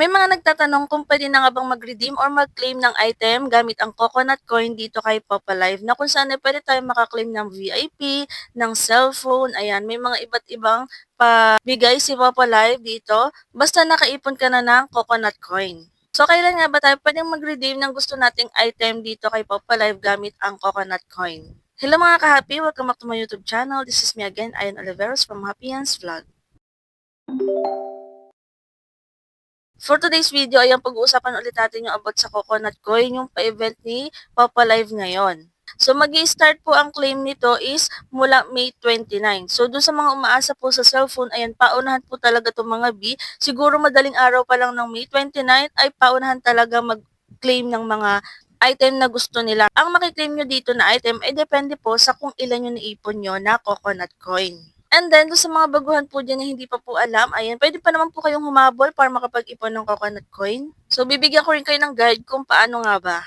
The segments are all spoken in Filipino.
May mga nagtatanong kung pwede na nga bang mag-redeem or mag-claim ng item gamit ang coconut coin dito kay Popalive na kung saan ay pwede tayong makaklaim ng VIP, ng cellphone, ayan, may mga iba't ibang pabigay si Popalive dito basta nakaipon ka na ng coconut coin. So, kailan nga ba tayo pwedeng mag-redeem ng gusto nating item dito kay Popalive gamit ang coconut coin? Hello mga ka-happy! Welcome back to my YouTube channel. This is me again, Ayan Oliveros from Happy Hands Vlog. For today's video, ayan pag-uusapan ulit natin yung about sa coconut coin, yung pa-event ni Papa Live ngayon. So magi-start po ang claim nito is mula May 29. So doon sa mga umaasa po sa cellphone, ayan paunahan po talaga itong mga B. Siguro madaling araw pa lang ng May 29 ay paunahan talaga mag-claim ng mga item na gusto nila. Ang makiklaim nyo dito na item ay depende po sa kung ilan yung naipon nyo na coconut coin. And then, doon sa mga baguhan po dyan na hindi pa po alam, ayan, pwede pa naman po kayong humabol para makapag-ipon ng coconut coin. So, bibigyan ko rin kayo ng guide kung paano nga ba.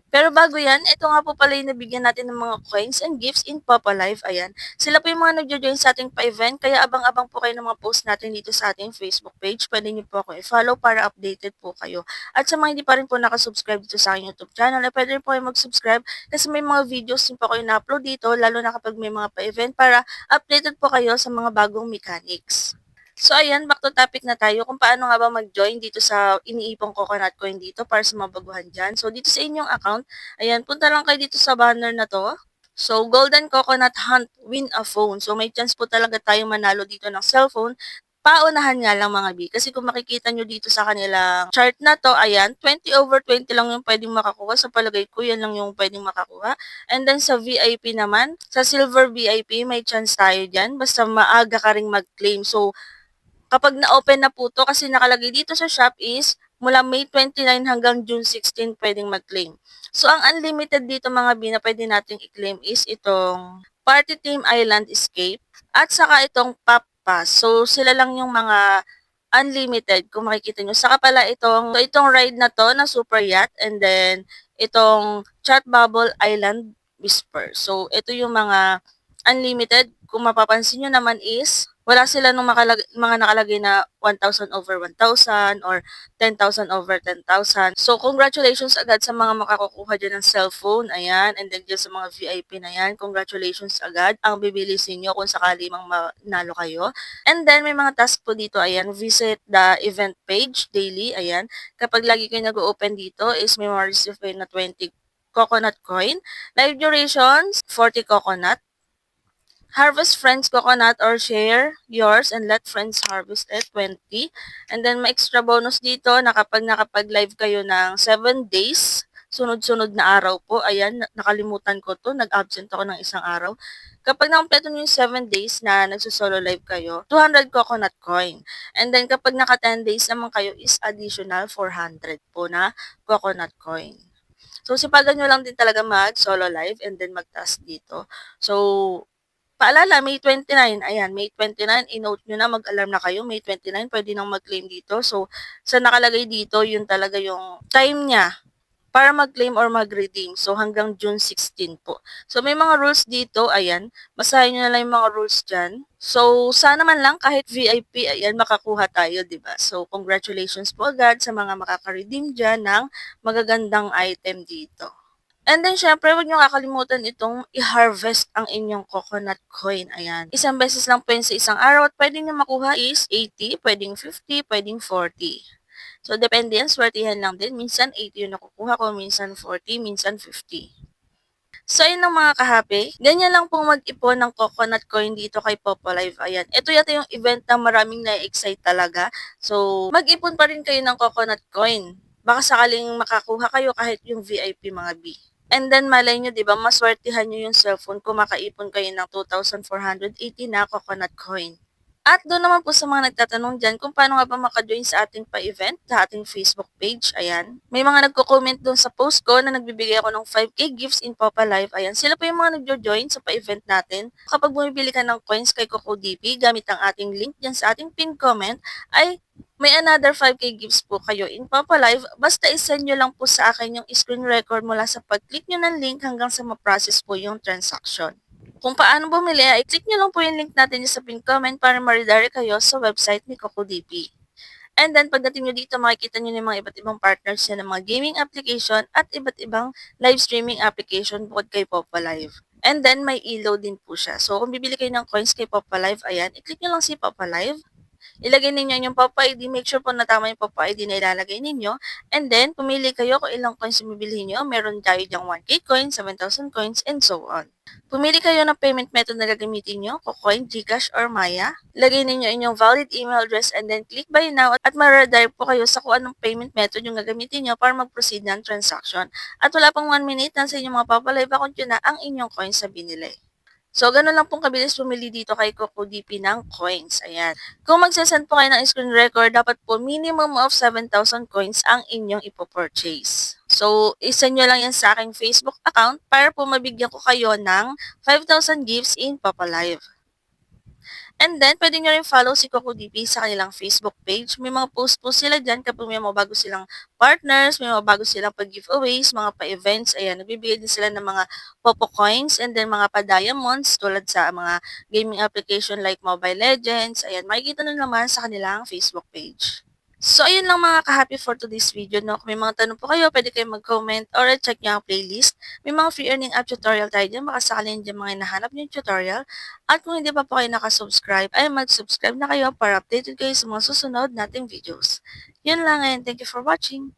Pero bago yan, ito nga po pala yung nabigyan natin ng mga coins and gifts in Papa Life. Ayan. Sila po yung mga nagjo-join sa ating pa-event, kaya abang-abang po kayo ng mga post natin dito sa ating Facebook page. Pwede niyo po ako i-follow para updated po kayo. At sa mga hindi pa rin po nakasubscribe dito sa aking YouTube channel, ay pwede rin po kayo mag-subscribe kasi may mga videos din po kayo na-upload dito, lalo na kapag may mga pa-event para updated po kayo sa mga bagong mechanics. So ayan, back to topic na tayo kung paano nga ba mag-join dito sa iniipong coconut coin dito para sa mga baguhan dyan. So dito sa inyong account, ayan, punta lang kayo dito sa banner na to. So Golden Coconut Hunt, win a phone. So may chance po talaga tayong manalo dito ng cellphone. Paunahan nga lang mga B. Kasi kung makikita nyo dito sa kanilang chart na to, ayan, 20/20 lang yung pwedeng makakuha. Sa palagay ko, yan lang yung pwedeng makakuha. And then sa VIP naman, sa Silver VIP, may chance tayo dyan. Basta maaga ka ring mag-claim. So, kapag na-open na po to, kasi nakalagay dito sa shop is mula May 29 hanggang June 16 pwedeng mag-claim. So, ang unlimited dito mga B na pwede nating i-claim is itong Party Team Island Escape at saka itong Pop Pass. So, sila lang yung mga unlimited kung makikita nyo. Saka pala itong ride na to na Super Yacht and then itong Chat Bubble Island Whisper. So, ito yung mga unlimited. Kung mapapansin nyo naman is wala sila nung mga nakalagay na 1,000 over 1,000 or 10,000 over 10,000. So, congratulations agad sa mga makakukuha dyan ng cellphone. Ayan. And then dyan sa mga VIP na yan, congratulations agad ang bibilisin nyo kung sakali mang manalo kayo. And then, may mga task po dito. Ayan. Visit the event page daily. Ayan. Kapag lagi kayo nag-open dito is may ma-receive kayo na 20 coconut coin. Live durations, 40 coconut. Harvest friends coconut or share yours and let friends harvest it, 20. And then may extra bonus dito na kapag nakapag-live kayo ng 7 days, sunod-sunod na araw po. Ayan, nakalimutan ko to, nag-absent ako ng isang araw. Kapag nakumpleto nyo yung 7 days na nagsusolo live kayo, 200 coconut coin. And then kapag naka 10 days naman kayo is additional 400 po na coconut coin. So, sipagan nyo lang din talaga mag-solo live and then mag-task dito. So, paalala, May 29, ayan, May 29, i-note nyo na, mag-alarm na kayo, May 29, pwede nang mag-claim dito. So, sa nakalagay dito, yun talaga yung time niya para mag-claim or mag-redeem. So, hanggang June 16 po. So, may mga rules dito, ayan, basahin nyo na lang yung mga rules dyan. So, sana man lang kahit VIP, ayan, makakuha tayo, di ba? So, congratulations po agad sa mga makaka-redeem dyan ng magagandang item dito. And then, syempre, huwag niyo kakalimutan itong i-harvest ang inyong coconut coin. Ayan. Isang beses lang po yun sa isang araw at pwede niyo makuha is 80, pwedeng 50, pwedeng 40. So, depende yan. Swertihan lang din. Minsan 80 yung nakukuha ko, minsan 40, minsan 50. So, ayun lang mga kahapi. Ganyan lang pong mag-ipon ng coconut coin dito kay Popo Live. Ayan. Ito yata yung event na maraming na-excite talaga. So, mag-ipon pa rin kayo ng coconut coin. Baka sakaling makakuha kayo kahit yung VIP mga B. And then malay nyo, di ba, maswertihan nyo yung cellphone kung makaipon kayo ng 2,480 na coconut coin. At doon naman po sa mga nagtatanong dyan kung paano nga ba maka-join sa ating pa-event, sa ating Facebook page, ayan. May mga nagko-comment doon sa post ko na nagbibigay ako ng 5K gifts in Papa Live, ayan. Sila po yung mga nagjo-join sa pa-event natin. Kapag bumibili ka ng coins kay Coco DP gamit ang ating link dyan sa ating pin comment, ay may another 5K gifts po kayo in Papa Live. Basta isend nyo lang po sa akin yung screen record mula sa pag-click nyo ng link hanggang sa ma-process po yung transaction. Kung paano bumili, i-click nyo lang po yung link natin sa pin comment para ma-redirect kayo sa website ni Coco DP. And then pagdating nyo dito, makikita nyo yung mga iba't ibang partners niya ng mga gaming application at iba't ibang live streaming application bukod kay Popa Live. And then may elo din po siya. So kung bibili kayo ng coins kay Popa Live, ayan, i-click nyo lang si Popa Live. Ilagay ninyo yung Popa ID, make sure po na tama yung Popa ID na ilalagay ninyo. And then, pumili kayo kung ilang coins yung bibilihin nyo. Meron tayo dyang 1K coins, 7,000 coins, and so on. Pumili kayo ng payment method na gagamitin nyo, Kucoin, Gcash, or Maya. Lagay ninyo inyong valid email address and then click buy now at ma-redirect po kayo sa kung anong payment method yung gagamitin nyo para mag-proceed ng transaction. At wala pang 1 minute na sa inyong mga Popa Live account yun na ang inyong coins na binili. So, ganun lang pong kabilis bumili dito kay CocoDP ng coins. Ayan. Kung magsasend po kayo ng screen record, dapat po minimum of 7,000 coins ang inyong ipopurchase. So, isend nyo lang yan sa aking Facebook account para po mabigyan ko kayo ng 5,000 gifts in Papalive. And then, pwede nyo rin follow si CocoDP sa kanilang Facebook page. May mga post po sila dyan kapag may mga bago silang partners, may mga bago silang pag-giveaways, mga pa-events. Ayan, nagbibigay din sila ng mga Popo coins and then mga pa-diamonds tulad sa mga gaming application like Mobile Legends. Ayan, makikita nyo naman sa kanilang Facebook page. So, ayun lang mga ka-happy for today's video, no? Kung may mga tanong po kayo, pwede kayong mag-comment or check nyo ang playlist. May mga free earning app tutorial tayo dyan. Baka sakalin dyan mga hinahanap nyo yung tutorial. At kung hindi pa po kayo nakasubscribe, ay mag-subscribe na kayo para updated kayo sa mga susunod nating videos. Yun lang and thank you for watching.